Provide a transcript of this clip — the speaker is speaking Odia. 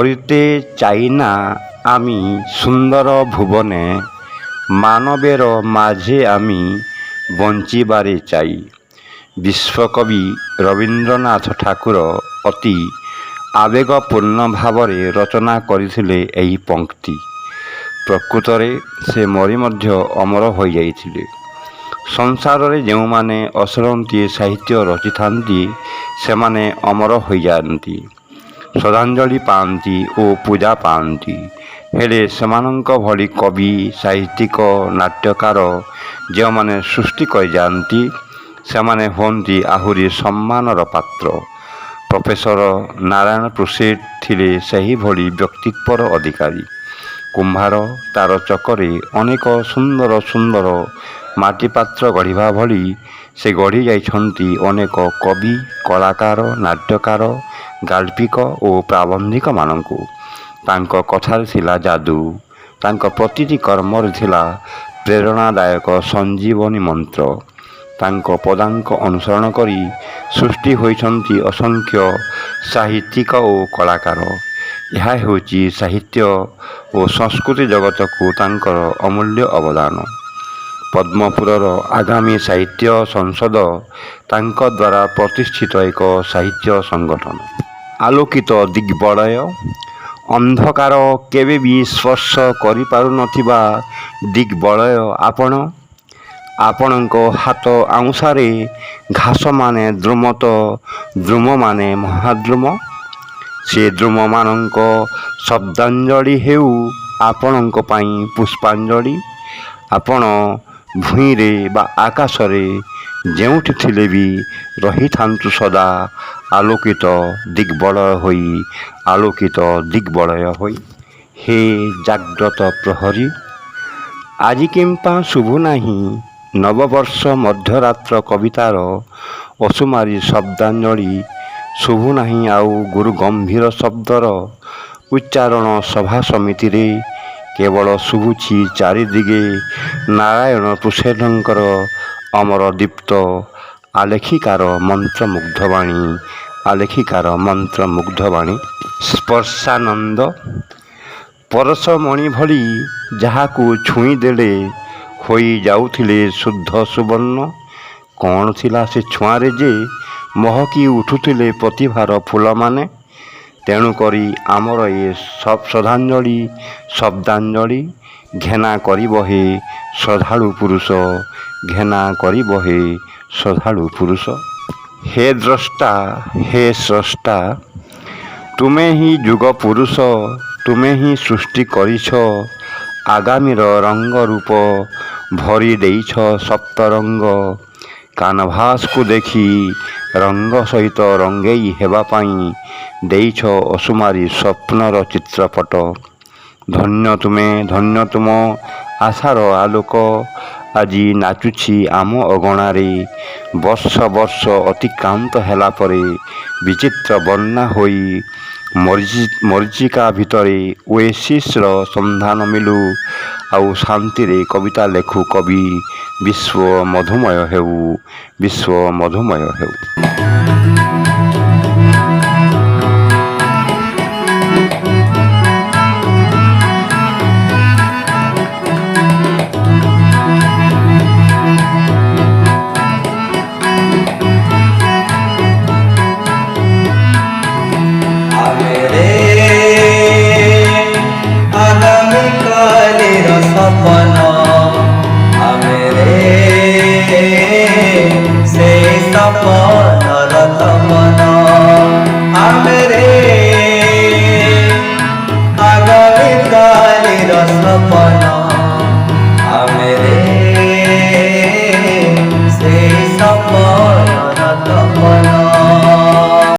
মরিতে চাই না আমি সুন্দর ভুবনে, মানবের মাঝে আমি বঞ্চিবারে চাই। ବିଶ୍ୱକବି ରବୀନ୍ଦ୍ରନାଥ ଠାକୁର ଅତି ଆବେଗପୂର୍ଣ୍ଣ ଭାବରେ ରଚନା କରିଥିଲେ ଏହି ପଂକ୍ତି। ପ୍ରକୃତରେ ସେ ମରି ମଧ୍ୟ ଅମର ହୋଇଯାଇଥିଲେ। ସଂସାରରେ ଯେଉଁମାନେ ଅସରନ୍ତି ସାହିତ୍ୟ ରଚିଥାନ୍ତି ସେମାନେ ଅମର ହୋଇଯାଆନ୍ତି, ଶ୍ରଦ୍ଧାଞ୍ଜଳି ପାଆନ୍ତି ଓ ପୂଜା ପାଆନ୍ତି। ହେଲେ ସେମାନଙ୍କ ଭଳି କବି, ସାହିତ୍ୟିକ, ନାଟ୍ୟକାର ଯେଉଁମାନେ ସୃଷ୍ଟି କରିଯାଆନ୍ତି ସେମାନେ ହୁଅନ୍ତି ଆହୁରି ସମ୍ମାନର ପାତ୍ର। ପ୍ରଫେସର ନାରାୟଣ ପୃଷ୍ଟି ଥିଲେ ସେହିଭଳି ବ୍ୟକ୍ତିତ୍ୱର ଅଧିକାରୀ। କୁମ୍ଭାର ତାର ଚକରେ ଅନେକ ସୁନ୍ଦର ସୁନ୍ଦର ମାଟିପାତ୍ର ଗଢ଼ିବା ଭଳି ସେ ଗଢ଼ି ଯାଇଛନ୍ତି ଅନେକ କବି, କଳାକାର, ନାଟ୍ୟକାର, ଗାଳ୍ପିକ ଓ ପ୍ରାବନ୍ଧିକମାନଙ୍କୁ। ତାଙ୍କ କଥାରେ ଥିଲା ଯାଦୁ, ତାଙ୍କ ପ୍ରତିଟି କର୍ମରେ ଥିଲା ପ୍ରେରଣାଦାୟକ ସଞ୍ଜୀବନୀ ମନ୍ତ୍ର। ତାଙ୍କ ପଦାଙ୍କ ଅନୁସରଣ କରି ସୃଷ୍ଟି ହୋଇଛନ୍ତି ଅସଂଖ୍ୟ ସାହିତ୍ୟିକ ଓ କଳାକାର। ଏହା ହେଉଛି ସାହିତ୍ୟ ଓ ସଂସ୍କୃତି ଜଗତକୁ ତାଙ୍କର ଅମୂଲ୍ୟ ଅବଦାନ। ପଦ୍ମପୁରର ଆଗାମୀ ସାହିତ୍ୟ ସଂସଦ ତାଙ୍କ ଦ୍ୱାରା ପ୍ରତିଷ୍ଠିତ ଏକ ସାହିତ୍ୟ ସଂଗଠନ। ଆଲୋକିତ ଦିଗ୍ବଳୟ, ଅନ୍ଧକାର କେବେ ବି ସ୍ପର୍ଶ କରିପାରୁନଥିବା ଦିଗ୍ବଳୟ ଆପଣ। ଆପଣଙ୍କ ହାତ ଆଉଁସାରେ ଘାସମାନେ ଦ୍ରୁମ ତ ଦ୍ରୁମମାନେ ମହାଦ୍ରୁମ। ସେ ଦ୍ରୁମମାନଙ୍କ ଶବ୍ଦାଞ୍ଜଳି ହେଉ ଆପଣଙ୍କ ପାଇଁ ପୁଷ୍ପାଞ୍ଜଳି। ଆପଣ ଭୂଇଁରେ ବା ଆକାଶରେ ଯେଉଁଠି ଥିଲେ ବି ରହିଥାନ୍ତୁ ସଦା ଆଲୋକିତ ଦିଗ୍ବଳୟ ହୋଇ, ଆଲୋକିତ ଦିଗ୍ବଳୟ ହୋଇ। ହେ ଜାଗ୍ରତ ପ୍ରହରୀ, ଆଜି କେମ୍ପା ଶୁଭୁନାହିଁ ନବବର୍ଷ ମଧ୍ୟରାତ୍ର କବିତାର ଅସୁମାରୀ ଶବ୍ଦାଞ୍ଜଳି। ଶୁଭୁନାହିଁ ଆଉ ଗୁରୁ ଗମ୍ଭୀର ଶବ୍ଦର ଉଚ୍ଚାରଣ ସଭା ସମିତିରେ। କେବଳ ଶୁଭୁଛି ଚାରିଦିଗେ ନାରାୟଣ ପୃଷ୍ଟିଙ୍କର ଅମର ଦୀପ୍ତ ଆଲେଖିକାର ମନ୍ତ୍ରମୁଗ୍ଧବାଣୀ, ଆଲେଖିକାର ମନ୍ତ୍ରମୁଗ୍ଧବାଣୀ। ସ୍ପର୍ଶାନନ୍ଦ ପରଶମଣି ଭଳି ଯାହାକୁ ଛୁଇଁଦେଲେ ହୋଇ ଯାଉଥିଲେ ଶୁଦ୍ଧ ସୁବର୍ଣ୍ଣ। କ'ଣ ଥିଲା ସେ ଛୁଆଁରେ ଯେ ମହକି ଉଠୁଥିଲେ ପ୍ରତିଭାର ଫୁଲମାନେ। ତେଣୁକରି ଆମର ଏ ଶ୍ରଦ୍ଧାଞ୍ଜଳି ଶବ୍ଦାଞ୍ଜଳି। ଘେନା କରିବ ହେ ଶ୍ରଦ୍ଧାଳୁ ପୁରୁଷ, ଘେନା କରିବ ହେ ଶ୍ରଦ୍ଧାଳୁ ପୁରୁଷ। ହେ ଦ୍ରଷ୍ଟା, ହେ ସ୍ରଷ୍ଟା, ତୁମେ ହିଁ ଯୁଗ ପୁରୁଷ, ତୁମେ ହିଁ ସୃଷ୍ଟି କରିଛ ଆଗାମୀର ରଙ୍ଗରୂପ ଭରି ଦେଇଛ ସପ୍ତରଙ୍ଗ। କାନଭାସକୁ ଦେଖି ରଙ୍ଗ ସହିତ ରଙ୍ଗେଇ ହେବା ପାଇଁ ଦେଇଛ ଅସୁମାରୀ ସ୍ୱପ୍ନର ଚିତ୍ରପଟ। ଧନ୍ୟ ତୁମେ, ଧନ୍ୟ ତୁମ ଆଶାର ଆଲୋକ ଆଜି ନାଚୁଛି ଆମ ଅଗଣାରେ। ବର୍ଷ ବର୍ଷ ଅତିକ୍ରାନ୍ତ ହେଲା ପରେ ବିଚିତ୍ର ବନ୍ୟା ହୋଇ ମରୀଚିକା ଭିତରେ ଓଏସିସ୍ର ସନ୍ଧାନ ମିଳୁ ଆଉ ଶାନ୍ତିରେ କବିତା ଲେଖୁ କବି। ବିଶ୍ୱ ମଧୁମୟ ହେଉ, ବିଶ୍ୱ ମଧୁମୟ ହେଉ। सपन